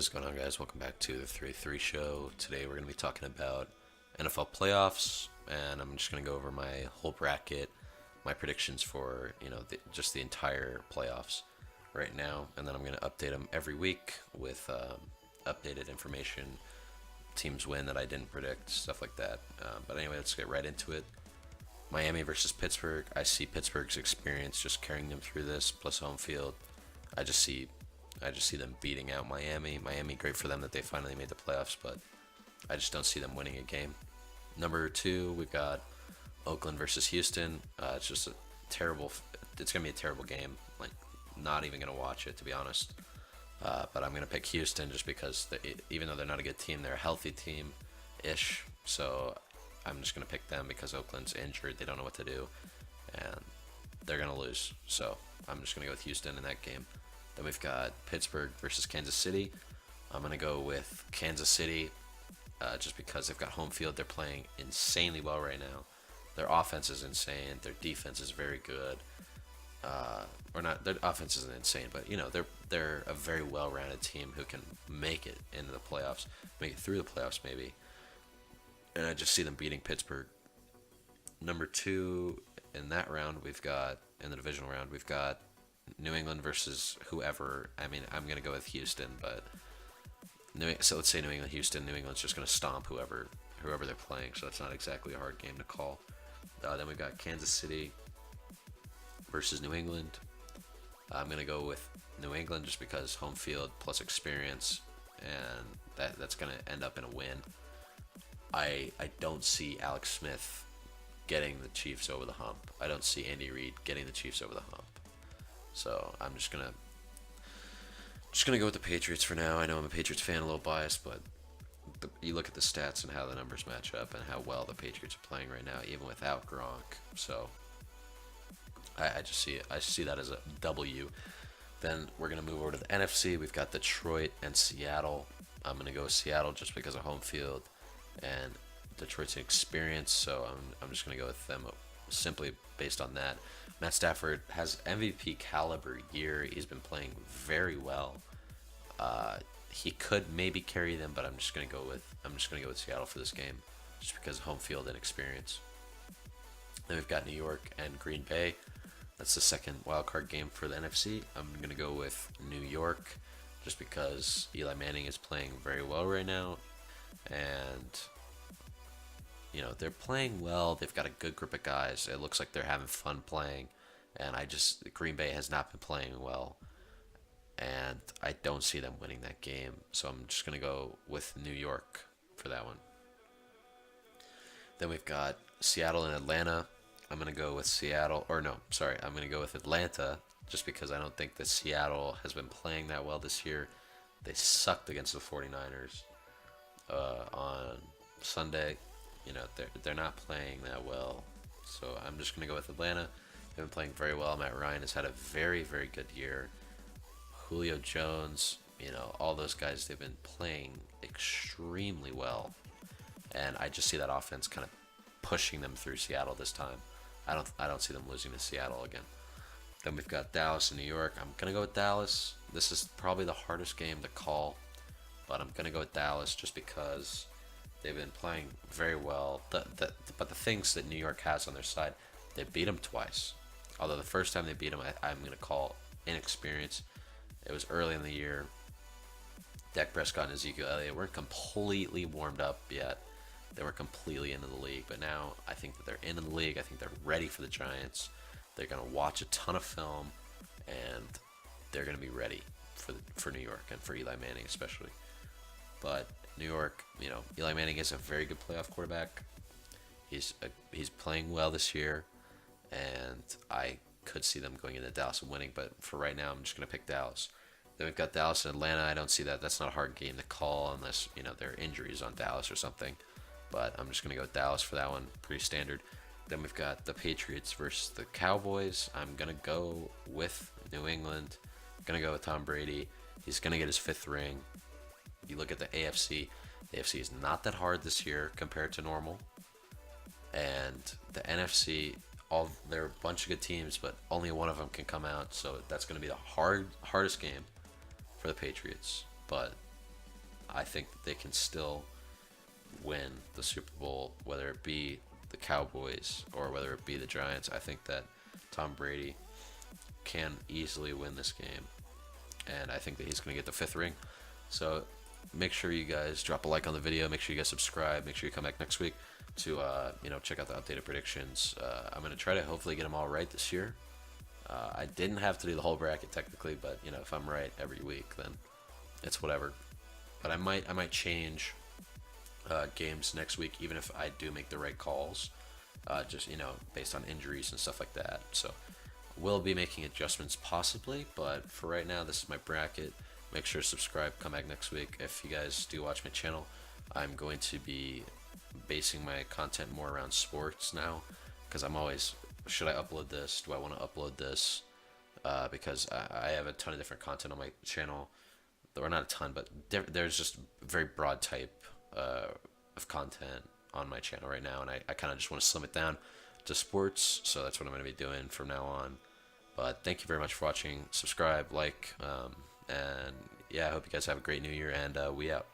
What is going on, guys? Welcome back to the 3-3 show. Today we're going to be talking about NFL playoffs, and I'm just going to go over my whole bracket, my predictions for just the entire playoffs right now, and then I'm going to update them every week with updated information, teams win that I didn't predict, stuff like that. But anyway, let's get right into it. Miami versus Pittsburgh. I see Pittsburgh's experience just carrying them through this, plus home field. I just see them beating out Miami. Miami, great for them that they finally made the playoffs, but I just don't see them winning a game. Number 2, we've got Oakland versus Houston. It's just a terrible. It's gonna be a terrible game. Like, not even gonna watch it, to be honest. But I'm gonna pick Houston just because even though they're not a good team, they're a healthy team-ish. So I'm just gonna pick them because Oakland's injured. They don't know what to do, and they're gonna lose. So I'm just gonna go with Houston in that game. Then we've got Pittsburgh versus Kansas City. I'm going to go with Kansas City just because they've got home field. They're playing insanely well right now. Their offense is insane. Their defense is very good. Or not, their offense isn't insane, but they're a very well-rounded team who can make it into the playoffs, make it through the playoffs maybe. And I just see them beating Pittsburgh. Number 2 in that round, in the divisional round, we've got New England versus whoever. I mean, I'm going to go with Houston, but so let's say New England, Houston. New England's just going to stomp whoever they're playing, so it's not exactly a hard game to call. Then we've got Kansas City versus New England. I'm going to go with New England just because home field plus experience, and that's going to end up in a win. I don't see Alex Smith getting the Chiefs over the hump. I don't see Andy Reid getting the Chiefs over the hump. So I'm just gonna go with the Patriots for now. I know I'm a Patriots fan, a little biased, but you look at the stats and how the numbers match up and how well the Patriots are playing right now, even without Gronk. So I just see that as a W. Then we're gonna move over to the NFC. We've got Detroit and Seattle. I'm gonna go with Seattle just because of home field and Detroit's experience. So I'm just gonna go with them simply based on that. Matt Stafford has MVP caliber year. He's been playing very well. He could maybe carry them, but I'm just gonna go with Seattle for this game, just because of home field and experience. Then we've got New York and Green Bay. That's the second wild card game for the NFC. I'm gonna go with New York, just because Eli Manning is playing very well right now, and they're playing well. They've got a good group of guys. It looks like they're having fun playing. And Green Bay has not been playing well. And I don't see them winning that game. So I'm just going to go with New York for that one. Then we've got Seattle and Atlanta. I'm going to go with I'm going to go with Atlanta just because I don't think that Seattle has been playing that well this year. They sucked against the 49ers on Sunday. They're not playing that well, so I'm just going to go with Atlanta. They've been playing very well. Matt Ryan has had a very, very good year. Julio Jones, all those guys, they've been playing extremely well, and I just see that offense kind of pushing them through Seattle this time. I don't see them losing to Seattle again. Then we've got Dallas and New York. I'm going to go with Dallas. This is probably the hardest game to call, but I'm going to go with Dallas just because they've been playing very well. But the things that New York has on their side, they beat them twice. Although the first time they beat them, I'm going to call inexperience. It was early in the year. Dak Prescott and Ezekiel Elliott weren't completely warmed up yet. They were completely into the league. But now I think that they're into the league. I think they're ready for the Giants. They're going to watch a ton of film, and they're going to be ready for New York and for Eli Manning especially. But New York, Eli Manning is a very good playoff quarterback. He's playing well this year, and I could see them going into Dallas and winning. But for right now, I'm just going to pick Dallas. Then we've got Dallas and Atlanta. I don't see that. That's not a hard game to call unless there are injuries on Dallas or something. But I'm just going to go with Dallas for that one. Pretty standard. Then we've got the Patriots versus the Cowboys. I'm going to go with New England. I'm going to go with Tom Brady. He's going to get his 5th ring. You look at the AFC. The AFC is not that hard this year compared to normal. And the NFC, they're a bunch of good teams, but only one of them can come out. So that's going to be the hardest game for the Patriots. But I think that they can still win the Super Bowl, whether it be the Cowboys or whether it be the Giants. I think that Tom Brady can easily win this game, and I think that he's going to get the fifth ring. So make sure you guys drop a like on the video. Make sure you guys subscribe. Make sure you come back next week to check out the updated predictions. I'm going to try to hopefully get them all right this year. I didn't have to do the whole bracket technically, but if I'm right every week, then it's whatever. But I might change games next week, even if I do make the right calls, just based on injuries and stuff like that. So we'll be making adjustments possibly, but for right now, this is my bracket. Make sure to subscribe. Come back next week. If you guys do watch my channel, I'm going to be basing my content more around sports now, because I'm always, should I upload this? Do I want to upload this? Because I have a ton of different content on my channel, or not a ton, but there's just very broad type of content on my channel right now, and I kind of just want to slim it down to sports, so that's what I'm going to be doing from now on. But thank you very much for watching. Subscribe, like, and yeah, I hope you guys have a great new year, and we out.